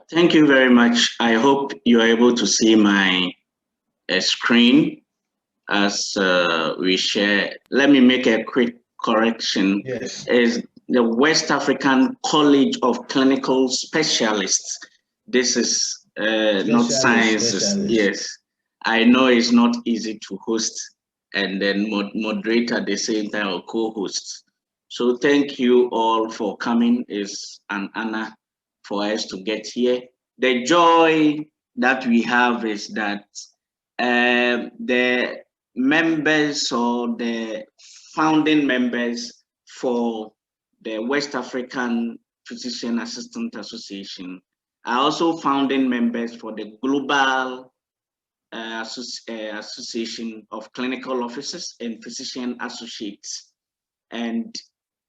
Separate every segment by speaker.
Speaker 1: Thank you very much. I hope you are able to see my screen as we share. Let me make a quick correction.
Speaker 2: Yes.
Speaker 1: Is the West African College of Clinical Specialists. This is not sciences. Yes, I know it's not easy to host and then moderate at the same time or co-host. So thank you all for coming. It's an honor for us to get here. The joy that we have is that the members or the founding members for the West African Physician Assistant Association are also founding members for the Global Association of Clinical Officers and Physician Associates, and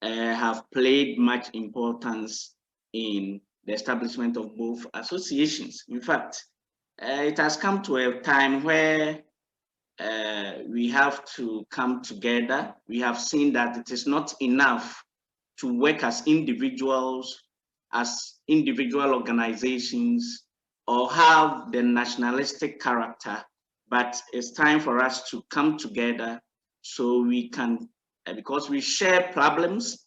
Speaker 1: have played much importance in the establishment of both associations. In fact, it has come to a time where we have to come together. We have seen that it is not enough to work as individuals, as individual organizations, or have the nationalistic character, but it's time for us to come together so we can, because we share problems,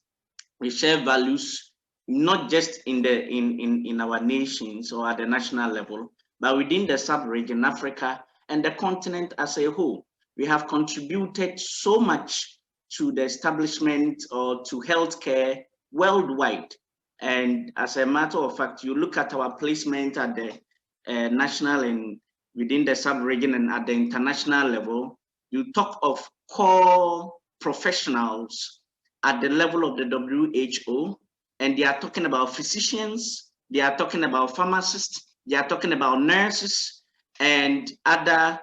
Speaker 1: we share values, not just in our nations or at the national level, but within the sub-region, Africa, and the continent as a whole. We have contributed so much to the establishment or to healthcare worldwide. And as a matter of fact, you look at our placement at the national and within the sub-region and at the international level, you talk of core professionals at the level of the WHO, and they are talking about physicians, they are talking about pharmacists, they are talking about nurses, and other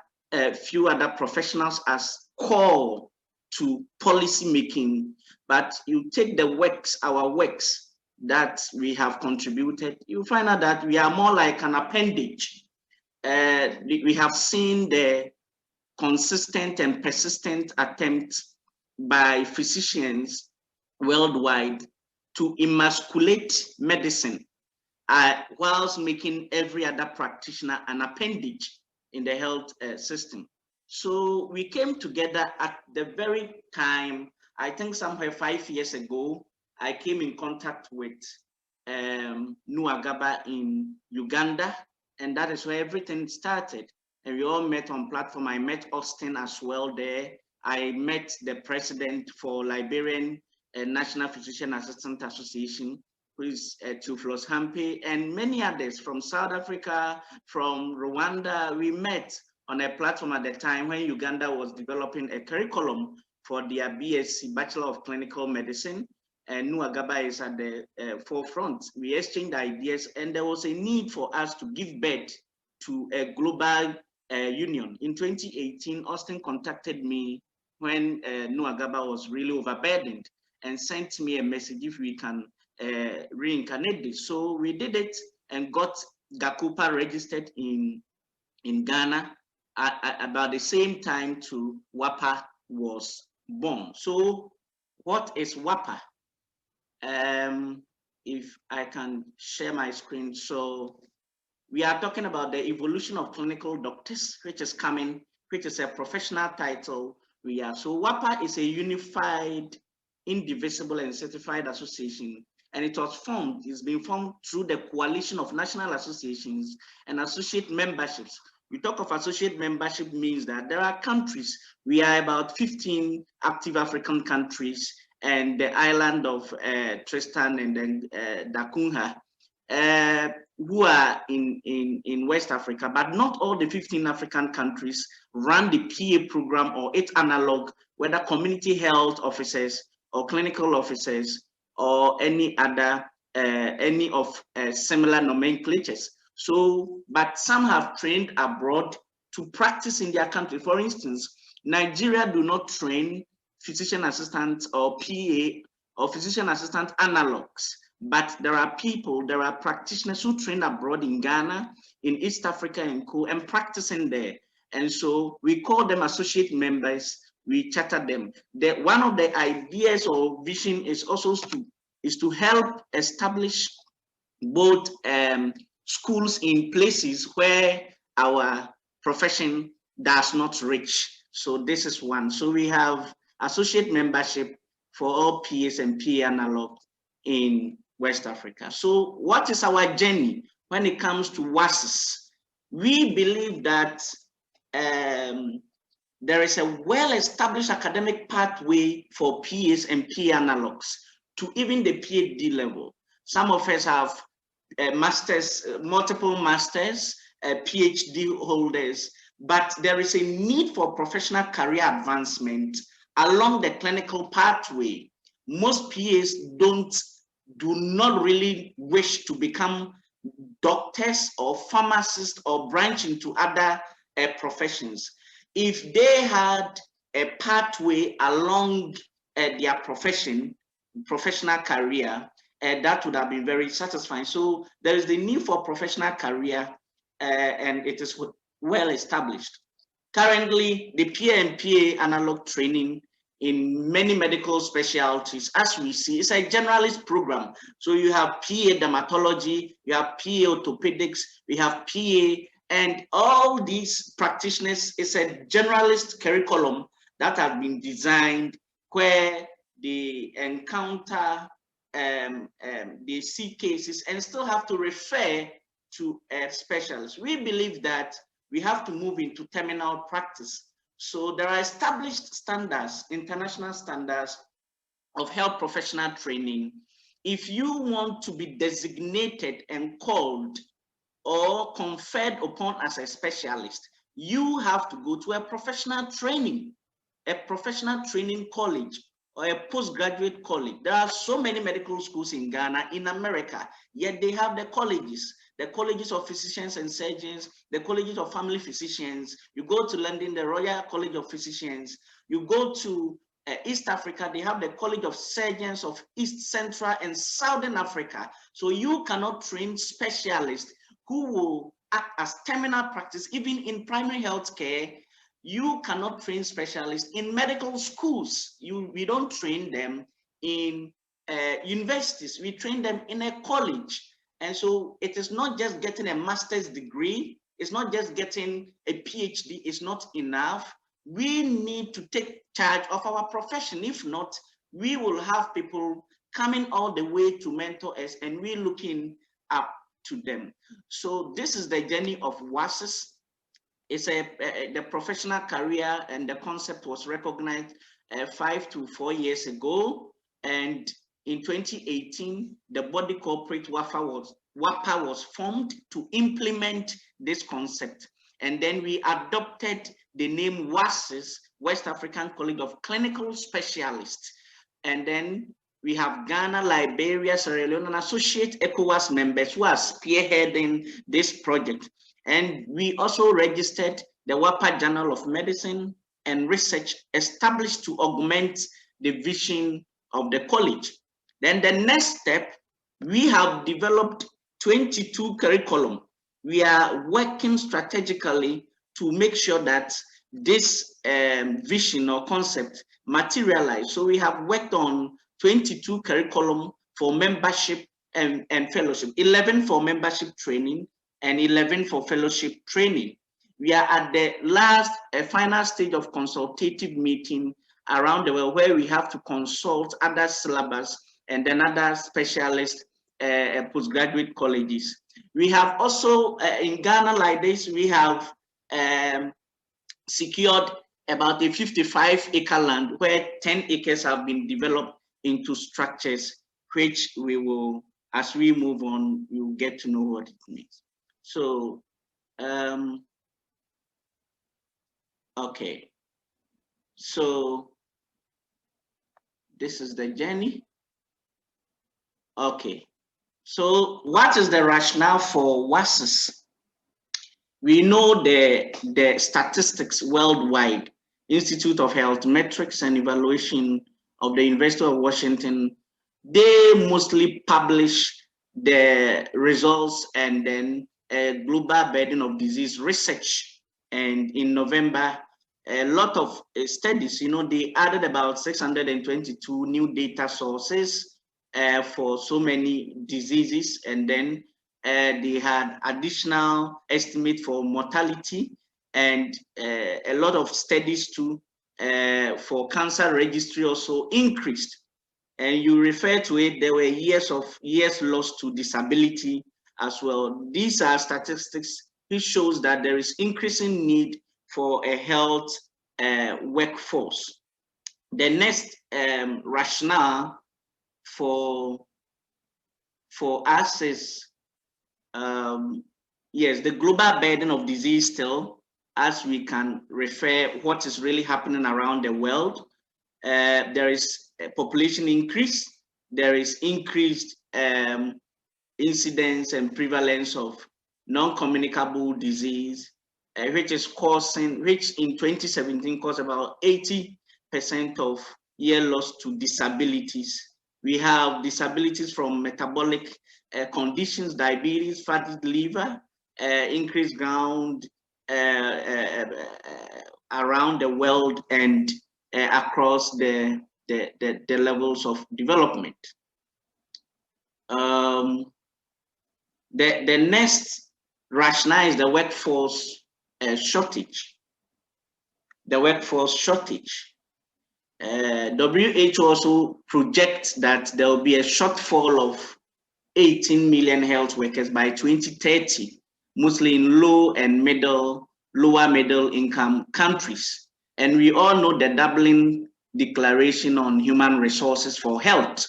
Speaker 1: few other professionals as core to policy making. But you take the works, our works that we have contributed, you find out that we are more like an appendage. We have seen the consistent and persistent attempts by physicians worldwide to emasculate medicine, whilst making every other practitioner an appendage in the health system. So we came together at the very time, I think somewhere 5 years ago, I came in contact with Nuagaba in Uganda, and that is where everything started. And we all met on platform. I met Austin as well there. I met the president for Liberian National Physician Assistant Association, who is Theophilus Hampe, and many others from South Africa, from Rwanda. We met on a platform at the time when Uganda was developing a curriculum for their BSc, Bachelor of Clinical Medicine, and Nuagaba is at the forefront. We exchanged ideas, and there was a need for us to give birth to a global union. In 2018, Austin contacted me when Nuagaba was really overburdened and sent me a message if we can reincarnate this. So we did it and got Gakupa registered in Ghana at about the same time to WAPA was born. So what is WAPA? If I can share my screen. So we are talking about the evolution of clinical doctors, which is coming, which is a professional title. So WAPA is a unified, indivisible, and certified association, and it was formed, it's been formed through the coalition of national associations and associate memberships. We talk of associate membership means that there are countries, we are about 15 active African countries, and the island of Tristan and then da Cunha, who are in West Africa, but not all the 15 African countries run the PA program or its analog, whether community health officers or clinical officers or any other, any of similar nomenclatures. So, but some have trained abroad to practice in their country. For instance, Nigeria do not train physician assistants or PA or physician assistant analogs, but there are people, there are practitioners who train abroad in Ghana, in East Africa and co, and practicing there. And so we call them associate members, we charter them. One of the ideas or vision is also to help establish both schools in places where our profession does not reach. So this is one. So we have associate membership for all PAs and PA analog in West Africa. So what is our journey when it comes to WACCS? We believe that there is a well-established academic pathway for PAs and PA analogs to even the PhD level. Some of us have masters, multiple masters, PhD holders, but there is a need for professional career advancement along the clinical pathway. Most PAs do not really wish to become doctors or pharmacists or branch into other professions. If they had a pathway along their professional career, that would have been very satisfying. So there is the need for professional career, and it is well established. Currently, the PA and PA analog training in many medical specialties, as we see, it's a generalist program. So you have PA dermatology, you have PA orthopedics, we have PA, and all these practitioners, it's a generalist curriculum that has been designed where they encounter, they see cases and still have to refer to a specialist. We believe that we have to move into terminal practice. So there are established standards, international standards of health professional training. If you want to be designated and called or conferred upon as a specialist, you have to go to a professional training college or a postgraduate college. There are so many medical schools in Ghana, in America, yet they have the colleges of physicians and surgeons, the colleges of family physicians. You go to London, the Royal College of Physicians. You go to East Africa, they have the College of Surgeons of East, Central, and Southern Africa. So you cannot train specialists who will act as terminal practice, even in primary health care. You cannot train specialists in medical schools. We don't train them in universities. We train them in a college. And so it is not just getting a master's degree. It's not just getting a PhD. It's not enough. We need to take charge of our profession. If not, we will have people coming all the way to mentor us and we're looking up to them. So this is the journey of WACCS. It's the professional career, and the concept was recognized 5 to 4 years ago. And in 2018, the body corporate WAPA was formed to implement this concept. And then we adopted the name WACCS, West African College of Clinical Specialists. And then we have Ghana, Liberia, Sierra Leone, and associate ECOWAS members who are spearheading this project. And we also registered the WAPA Journal of Medicine and Research, established to augment the vision of the college. Then the next step, we have developed 22 curriculum. We are working strategically to make sure that this vision or concept materialize. So we have worked on 22 curriculum for membership and fellowship, 11 for membership training, and 11 for fellowship training. We are at the last, final stage of consultative meeting around the world where we have to consult other syllabus and then other specialist postgraduate colleges. We have also, in Ghana like this, we have secured about a 55-acre land where 10 acres have been developed into structures, which we will, as we move on, we will get to know what it means. So, okay, so this is the journey. Okay, so what is the rationale for WACCS? We know the statistics worldwide. Institute of Health Metrics and Evaluation of the University of Washington, they mostly publish the results and then a global burden of disease research. And in November, a lot of studies, they added about 622 new data sources for so many diseases. And then they had additional estimate for mortality, and a lot of studies too for cancer registry also increased. And you refer to it, there were years lost to disability as well. These are statistics which shows that there is increasing need for a health workforce. The next rationale for us is yes, the global burden of disease still, as we can refer what is really happening around the world. There is a population increase, there is increased incidence and prevalence of non-communicable disease, which in 2017 caused about 80% of year loss to disabilities. We have disabilities from metabolic conditions, diabetes, fatty liver, increased ground around the world and across the levels of development. The next rationale is the workforce shortage. The workforce shortage. WHO also projects that there will be a shortfall of 18 million health workers by 2030, mostly in lower middle income countries. And we all know the Dublin Declaration on Human Resources for Health,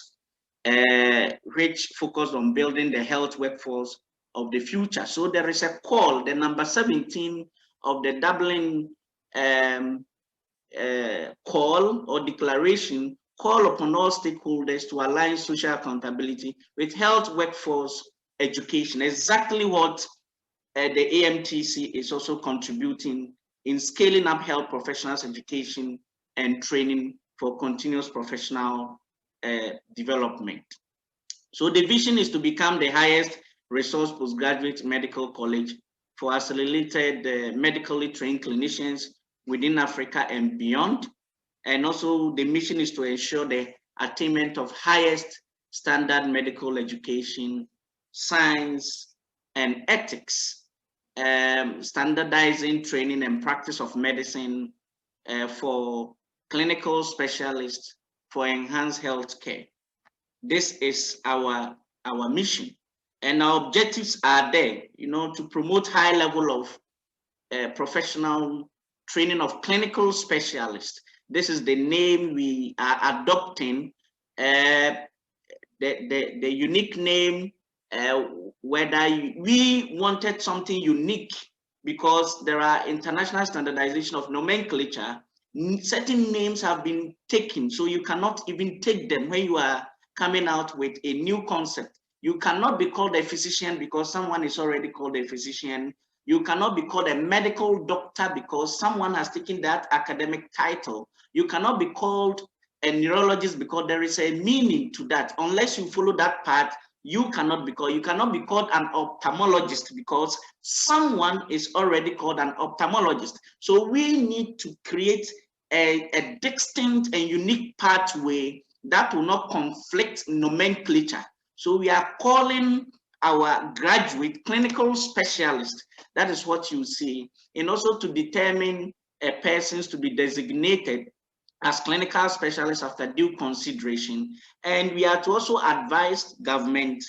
Speaker 1: which focused on building the health workforce of the future. So there is a call, the number 17 of the Dublin call or declaration, call upon all stakeholders to align social accountability with health workforce education, exactly what the AMTC is also contributing in scaling up health professionals education and training for continuous professional development. So the vision is to become the highest resource postgraduate medical college for accelerated medically trained clinicians within Africa and beyond. And also the mission is to ensure the attainment of highest standard medical education, science, and ethics, standardizing training and practice of medicine for clinical specialists for enhanced healthcare. This is our mission, and our objectives are there, to promote high level of professional training of clinical specialists. This is the name we are adopting. The unique name, whether we wanted something unique because there are international standardization of nomenclature. Certain names have been taken, so you cannot even take them when you are coming out with a new concept. You cannot be called a physician because someone is already called a physician. You cannot be called a medical doctor because someone has taken that academic title. You cannot be called a neurologist because there is a meaning to that. Unless you follow that path, you cannot be called an ophthalmologist because someone is already called an ophthalmologist. So we need to create a distinct and unique pathway that will not conflict nomenclature. So we are calling our graduate clinical specialist. That is what you see. And also to determine persons to be designated as clinical specialists after due consideration. And we are to also advise government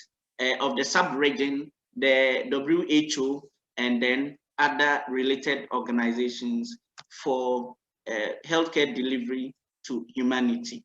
Speaker 1: of the sub-region, the WHO, and then other related organizations for healthcare delivery to humanity.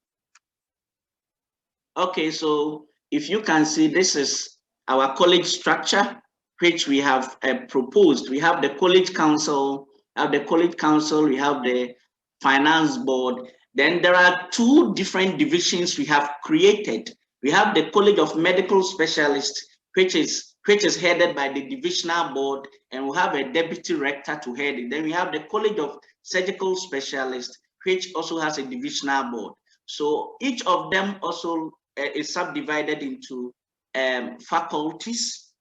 Speaker 1: Okay, so if you can see, this is our college structure, which we have proposed. We have the college council, we have the finance board. Then there are two different divisions we have created. We have the College of Medical Specialists, which is headed by the divisional board, and we have a deputy rector to head it. Then we have the College of Surgical Specialists, which also has a divisional board. So each of them also is subdivided into faculties,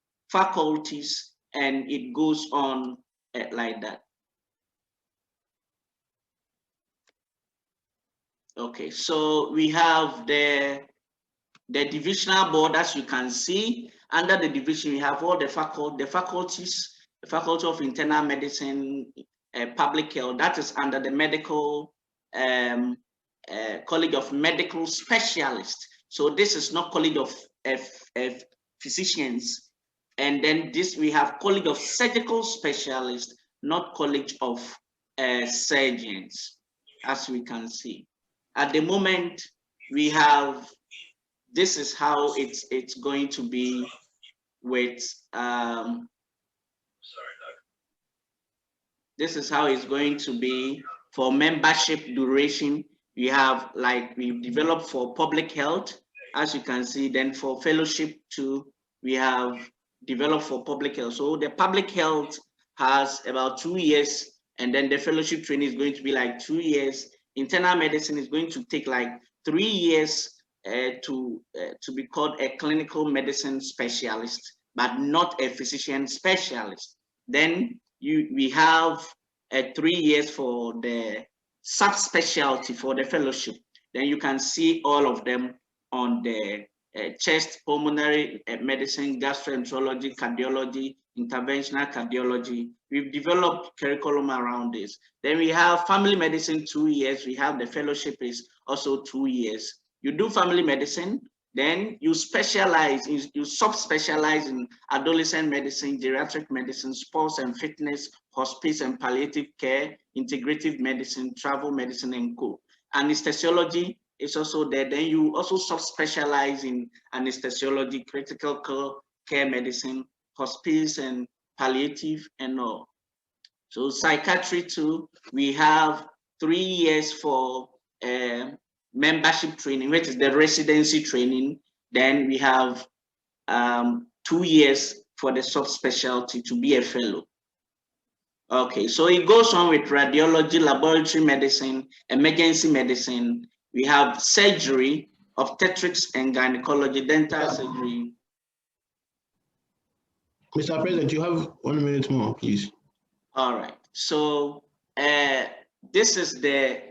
Speaker 1: and it goes on like that. Okay, so we have the divisional board, as you can see, under the division, we have all the faculties, the Faculty of Internal Medicine, Public Health, that is under the medical, College of Medical Specialists. So this is not College of Physicians. And then this, we have College of Surgical Specialists, not College of Surgeons, as we can see. At the moment, we have, this is how it's going to be with, this is how it's going to be for membership duration. We have, like, we've developed for public health, as you can see. Then for fellowship too, we have developed for public health. So the public health has about 2 years, and then the fellowship training is going to be like 2 years. Internal medicine is going to take like 3 years to be called a clinical medicine specialist, but not a physician specialist. Then we have 3 years for the subspecialty for the fellowship. Then you can see all of them on the chest, pulmonary medicine, gastroenterology, cardiology, interventional cardiology. We've developed curriculum around this. Then we have family medicine, 2 years. We have the fellowship is also 2 years. You do family medicine, then you specialize, you subspecialize in adolescent medicine, geriatric medicine, sports and fitness, hospice and palliative care, integrative medicine, travel medicine, and co. Anesthesiology is also there. Then you also subspecialize in anesthesiology, critical care medicine, hospice and palliative, and all. So psychiatry too, we have 3 years for membership training, which is the residency training. Then we have 2 years for the subspecialty to be a fellow. Okay, so it goes on with radiology, laboratory medicine, emergency medicine. We have surgery, obstetrics and gynecology, dental surgery.
Speaker 2: Mr. President, you have 1 minute more, please.
Speaker 1: All right. So this is the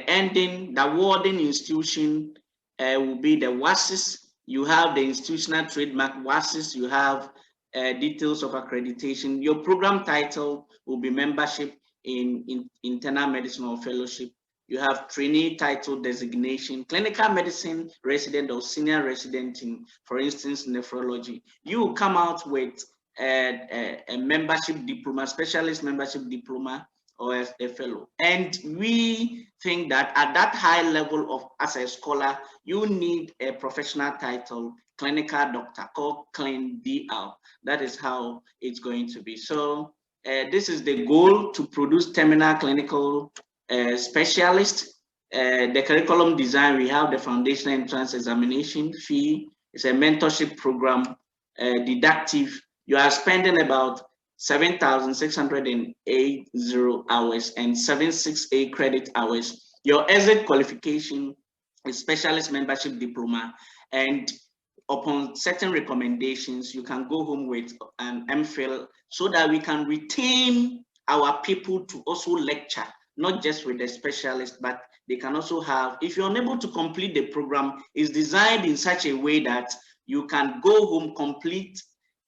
Speaker 1: ending. The awarding institution will be the WACCS. You have the institutional trademark WACCS. You have details of accreditation. Your program title will be membership in internal medicine or fellowship. You have trainee title designation, clinical medicine resident or senior resident in, for instance, nephrology. You will come out with a membership diploma, specialist membership diploma, or a fellow. And we think that at that high level of, as a scholar, you need a professional title, clinical doctor, called CLIN-DR. That is how it's going to be. So this is the goal, to produce terminal clinical specialist. The curriculum design, we have the foundation entrance examination fee. It's a mentorship program, deductive. You are spending about 7,680 hours and 768 credit hours. Your exit qualification is specialist membership diploma, and upon certain recommendations, you can go home with an MPhil, so that we can retain our people to also lecture, not just with the specialist, but they can also have, if you're unable to complete the program, it's designed in such a way that you can go home, complete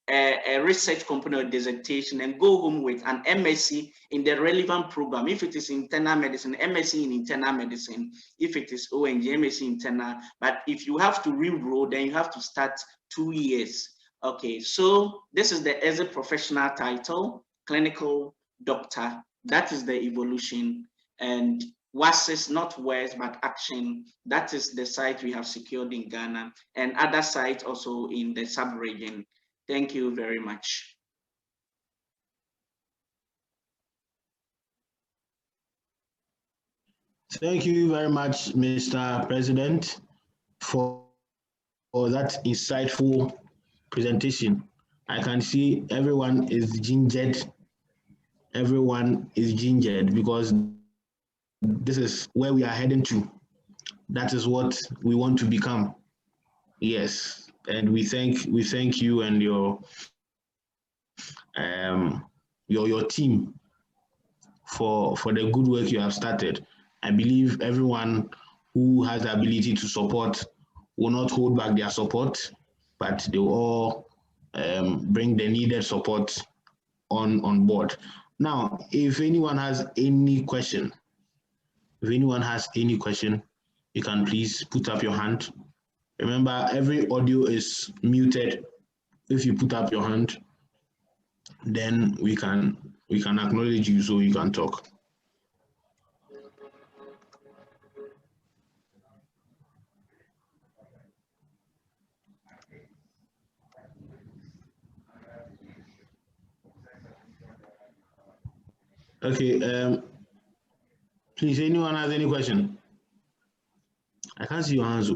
Speaker 1: a research component or dissertation, and go home with an MSc in the relevant program. If it is internal medicine, MSc in internal medicine. If it is ONG, MSc internal. But if you have to re-roll, then you have to start 2 years. Okay, so this is the as a professional title, clinical doctor. That is the evolution. And WACCS, not words, but action. That is the site we have secured in Ghana, and other sites also in the sub-region. Thank you very much.
Speaker 2: Thank you very much, Mr. President, for that insightful presentation. I can see everyone is gingered. Everyone is gingered because this is where we are heading to. That is what we want to become. Yes, and we thank you and your team for the good work you have started. I believe everyone who has the ability to support will not hold back their support, but they will all bring the needed support on board. Now, if anyone has any question, you can please put up your hand. Remember, every audio is muted. If you put up your hand, then we can acknowledge you so you can talk. Okay, please, anyone has any question? I can't see your hands.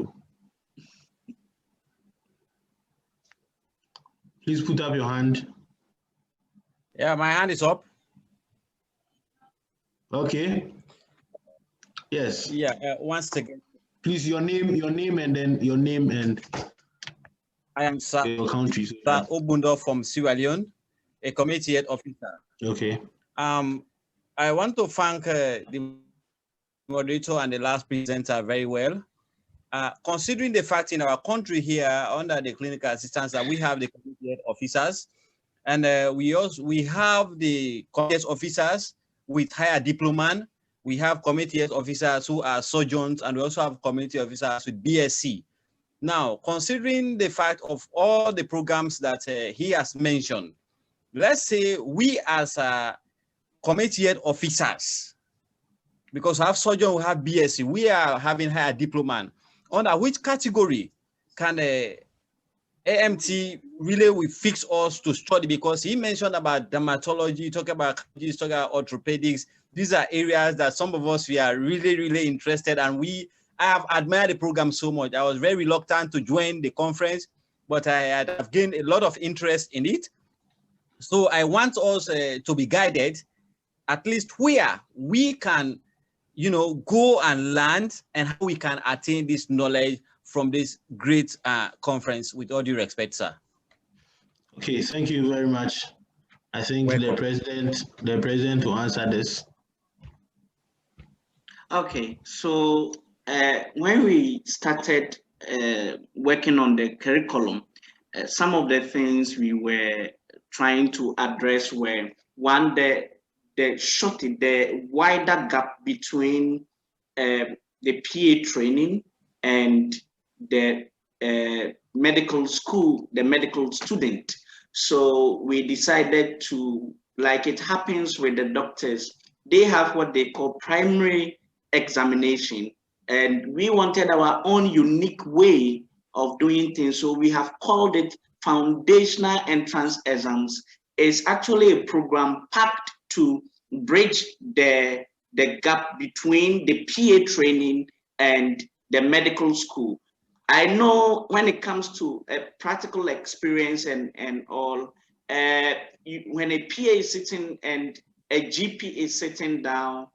Speaker 2: Please put up your hand.
Speaker 3: Yeah, my hand is up.
Speaker 2: Okay. Yes.
Speaker 3: Yeah, once again.
Speaker 2: Please, your name and then your name and
Speaker 3: I am Sir
Speaker 2: your country.
Speaker 3: Obundo from Sierra Leone, a committee head officer.
Speaker 2: Okay.
Speaker 3: I want to thank the moderator and the last presenter very well. Considering the fact in our country here under the clinical assistance that we have the committee head officers, and we have the committee officers with higher diploma. We have committee head officers who are surgeons, and we also have committee officers with BSc. Now, considering the fact of all the programs that he has mentioned, let's say we as committee head officers, because we have surgeon, we have BSc, we are having higher diploma. Under which category can AMT really will fix us to study? Because he mentioned about dermatology, talk about orthopedics. These are areas that some of us, we are really, really interested, and I have admired the program so much. I was very reluctant to join the conference, but I have gained a lot of interest in it. So I want us to be guided, at least where we can, go and learn, and how we can attain this knowledge from this great conference, with all due respect, sir.
Speaker 2: Okay, thank you very much. I think the president will answer this.
Speaker 1: Okay, so when we started working on the curriculum, some of the things we were trying to address were, one, the wider gap between the PA training and the medical school, the medical student. So we decided to, like it happens with the doctors, they have what they call primary examination, and we wanted our own unique way of doing things. So we have called it foundational entrance exams. It's actually a program packed to bridge the gap between the PA training and the medical school. I know when it comes to a practical experience and all, when a PA is sitting and a GP is sitting down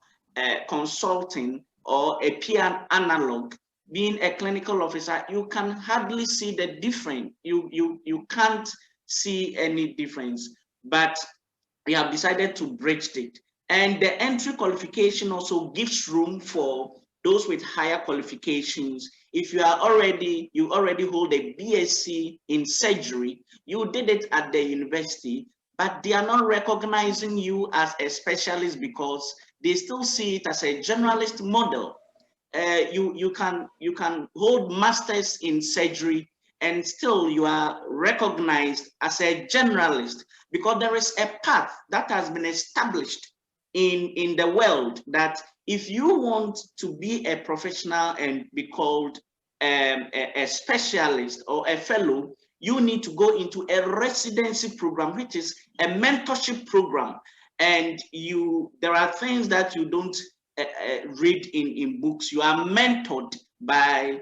Speaker 1: consulting, or a PA analog, being a clinical officer, you can hardly see the difference. You can't see any difference, but we have decided to bridge it. And the entry qualification also gives room for those with higher qualifications. If you already hold a BSc in surgery, you did it at the university, but they are not recognizing you as a specialist because they still see it as a generalist model. You can hold masters in surgery and still you are recognized as a generalist, because there is a path that has been established in the world that if you want to be a professional and be called a specialist or a fellow, you need to go into a residency program, which is a mentorship program. And there are things that you don't read in books. You are mentored by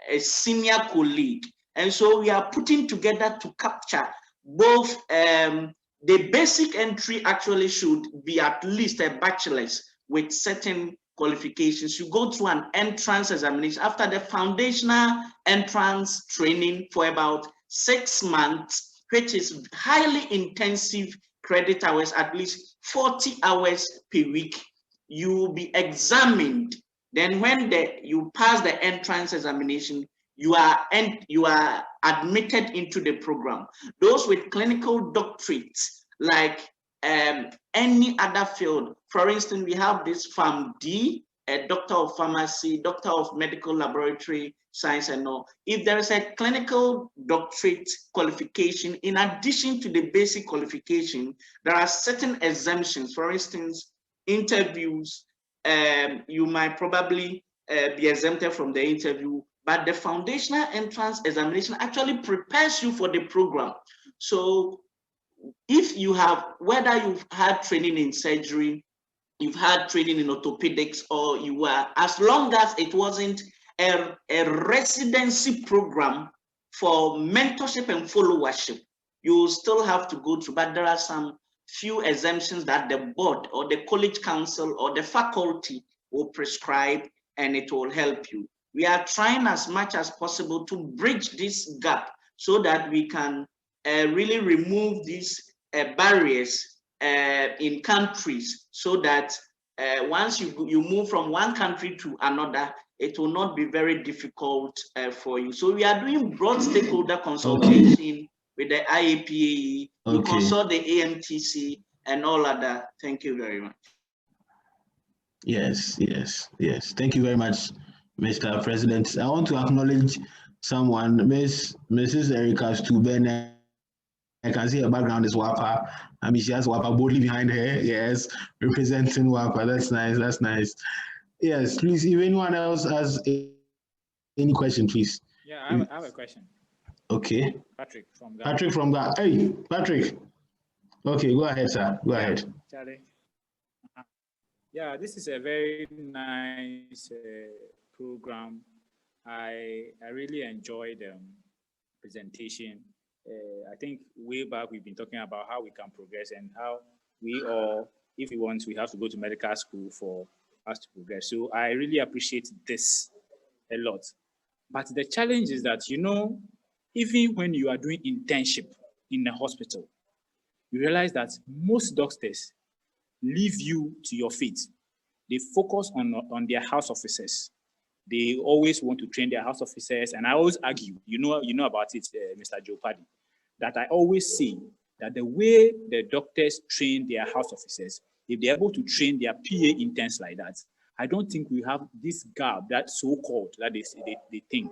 Speaker 1: a senior colleague. And so we are putting together to capture both. The basic entry actually should be at least a bachelor's with certain qualifications. You go through an entrance examination after the foundational entrance training for about 6 months, which is highly intensive credit hours, at least 40 hours per week. You will be examined. Then when you pass the entrance examination, you are admitted into the program. Those with clinical doctorates, like any other field, for instance, we have this PharmD, a doctor of pharmacy, doctor of medical laboratory science and all. If there is a clinical doctorate qualification, in addition to the basic qualification, there are certain exemptions. For instance, interviews, you might probably be exempted from the interview, but the foundational entrance examination actually prepares you for the program. So if you have, whether you've had training in surgery, you've had training in orthopedics, or you are, as long as it wasn't a residency program for mentorship and followership, you still have to go through. But there are some few exemptions that the board or the college council or the faculty will prescribe, and it will help you. We are trying as much as possible to bridge this gap so that we can really remove these barriers in countries, so that once you move from one country to another, it will not be very difficult for you. So we are doing broad stakeholder consultation with the IAPAE, we consult the AMTC and all other. Thank you very much.
Speaker 2: Yes. Thank you very much, Mr. President. I want to acknowledge someone, Mrs. Erica Stubene. I can see her background is WAPA. I mean, she has WAPA boldly behind her. Yes, representing WAPA. That's nice. That's nice. Yes, please, if anyone else has any question, please.
Speaker 4: Yeah, I have a question.
Speaker 2: Okay.
Speaker 4: Patrick from Ghana.
Speaker 2: Patrick from Ghana. Hey, Patrick. Okay, go ahead, sir. Go ahead.
Speaker 4: Charlie. Yeah, this is a very nice program. I really enjoyed the presentation. I think way back we've been talking about how we can progress and how we all, if we want, we have to go to medical school for us to progress. So I really appreciate this a lot. But the challenge is that, you know, even when you are doing internship in a hospital, you realize that most doctors leave you to your fate. They focus on their house officers. They always want to train their house officers. And I always argue, you know about it, Mr. Joe Paddy, that I always say that the way the doctors train their house officers, if they're able to train their PA interns like that, I don't think we have this gap, that so-called, that they think.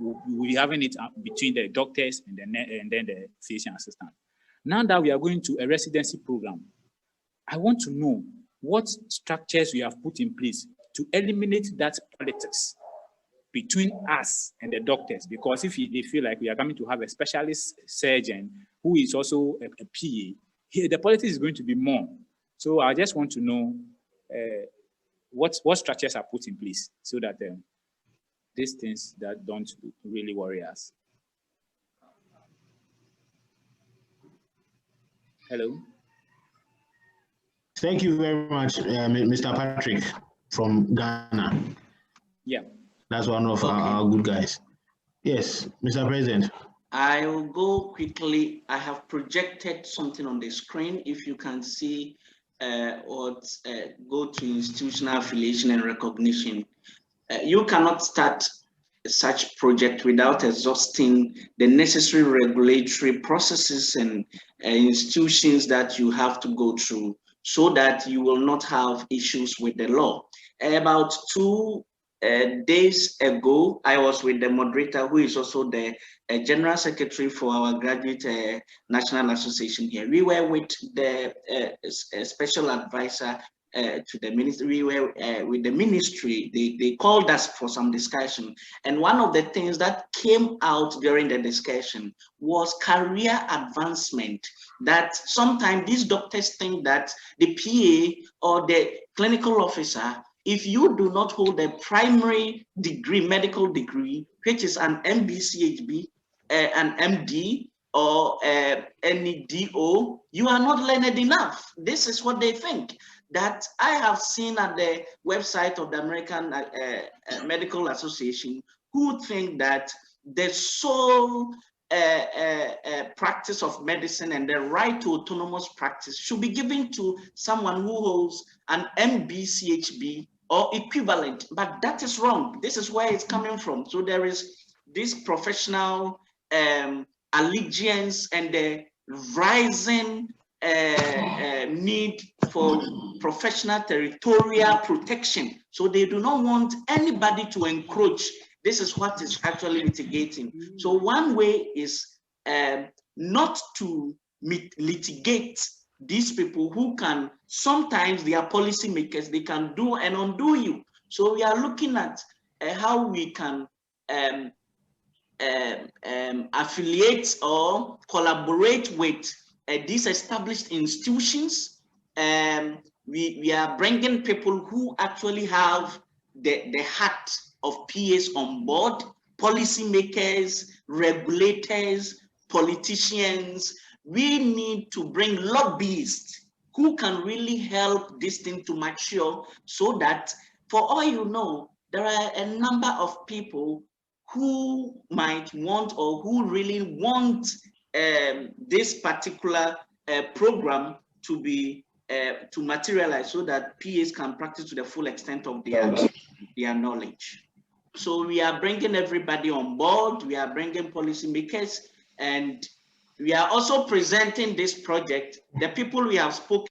Speaker 4: We're having it between the doctors and then the physician assistant. Now that we are going to a residency program, I want to know what structures we have put in place to eliminate that politics between us and the doctors. Because if they feel like we are coming to have a specialist surgeon who is also a PA, here the politics is going to be more. So I just want to know what structures are put in place so that these things that don't really worry us. Hello.
Speaker 2: Thank you very much, Mr. Patrick from Ghana.
Speaker 4: Yeah.
Speaker 2: That's one of our good guys. Yes, Mr. President.
Speaker 1: I will go quickly. I have projected something on the screen. If you can see go to institutional affiliation and recognition. You cannot start such project without exhausting the necessary regulatory processes and institutions that you have to go through, so that you will not have issues with the law. About 2 days ago, I was with the moderator, who is also the General Secretary for our Graduate National Association here. We were with the Special Advisor to the ministry. We were with the ministry. They called us for some discussion. And one of the things that came out during the discussion was career advancement. That sometimes these doctors think that the PA or the clinical officer, if you do not hold a primary degree, medical degree, which is an MBCHB, an MD, or any DO, you are not learned enough. This is what they think. That I have seen at the website of the American Medical Association, who think that the sole practice of medicine and the right to autonomous practice should be given to someone who holds an MBCHB or equivalent, but that is wrong. This is where it's coming from. So there is this professional allegiance and the rising need for professional territorial protection. So they do not want anybody to encroach. This is what is actually mitigating. So one way is not to litigate these people who can, sometimes they are policymakers, they can do and undo you. So we are looking at how we can affiliate or collaborate with these established institutions. We are bringing people who actually have the heart of PAs on board, policymakers, regulators, politicians. We need to bring lobbyists who can really help this thing to mature, so that, for all you know, there are a number of people who might want or who really want this particular program to be to materialize, so that PAs can practice to the full extent of their knowledge. So we are bringing everybody on board. We are bringing policymakers, and we are also presenting this project. The people we have spoken